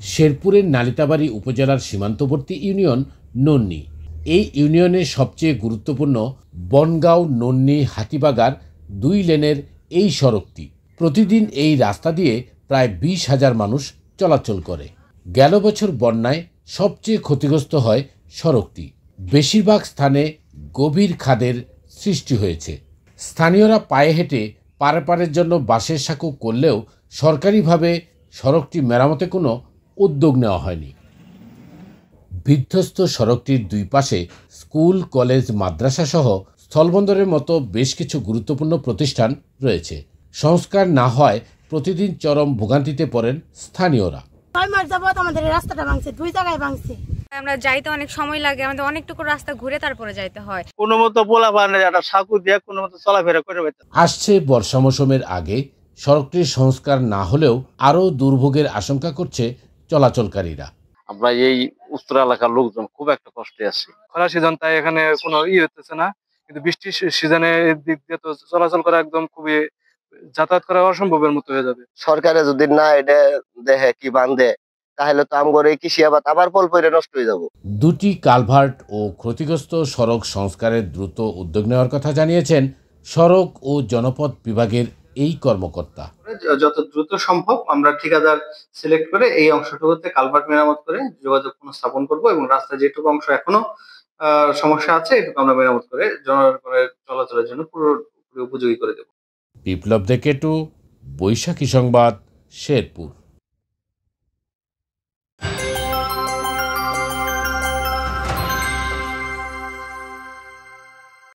শেরপুরের নালিতাবাড়ী উপজেলার সীমান্তবর্তী ইউনিয়ন নন্নি। এই ইউনিয়নের সবচেয়ে গুরুত্বপূর্ণ বনগাঁও নন্নি হাতিবাগার 2 লেনের এই সড়কটি। প্রতিদিন এই রাস্তা দিয়ে প্রায় 20,000 মানুষ চলাচল করে। গেল বছর বন্যায় সবচেয়ে ক্ষতিগ্রস্ত হয় সড়কটি। বেশিরভাগ স্থানে গভীর খাদের সৃষ্টি হয়েছে। স্থানীয়রা পায়ে হেঁটে পারাপারের জন্য বাঁশের সাঁকো করলেও সরকারিভাবে সড়কটি মেরামতে কোনো উদ্যোগ নেওয়া হয়নি। বিধ্বস্ত সড়কটির 2 পাশে স্কুল, কলেজ, মাদ্রাসা সহ স্থলবন্দরের মতো বেশ কিছু গুরুত্বপূর্ণ প্রতিষ্ঠান রয়েছে। সংস্কার না হয় প্রতিদিন চরম ভোগান্তিতে পড়েন স্থানীয়রা। 6 মাস যাবত আমাদের রাস্তাটা ভাঙছে, 2 জায়গায় ভাঙছে। আমরা যাইতে অনেক সময় লাগে, আমাদের অনেকটুকু রাস্তা ঘুরে তারপরে যাইতে হয়। কোনো মতো পোলাপানের একটা সাঁকো দিয়ে কোনো মতো চলাফেরা করে পেতে। আসছে বর্ষা মৌসুমের আগে সড়কটির সংস্কার না হলেও আরও দুর্ভোগের আশঙ্কা করছে চলাচলকারীরা। আমরা এই উত্তর এলাকার লোকজন খুব একটা কষ্টে আছি। খরা সিজন, তাই এখানে কোনো হচ্ছে না, কিন্তু বৃষ্টির সিজনে দিক দিয়ে তো চলাচল করা একদম খুবই যাতায়াত করা অসম্ভবের মতো হয়ে যাবে। সরকারে যদি না এটা দেখে কি বান্ধে, তাহলে তো আমগর এই কৃষি আবাদ আবার পল পরে নষ্ট হয়ে যাব। 2টি কালভার্ট ও ক্ষতিগ্রস্ত সড়ক সংস্কারের দ্রুত উদ্যোগ নেওয়ার কথা জানিয়েছেন সড়ক ও জনপথ বিভাগের এই কর্মকর্তা। যত দ্রুত সম্ভব আমরা ঠিকাদার সিলেক্ট করে এই অংশটুকুতে কালভার্ট মেরামত করে যোগাযোগ পুনঃস্থাপন করব এবং রাস্তা যেটুকু অংশ এখনো সমস্যা আছে এটুকু আমরা মেরামত করে জনগণের চলাচলের জন্য পুরোপুরি উপযোগী করে দেব। বিপ্লব দেকেটু, বৈশাখী সংবাদ, শেরপুর।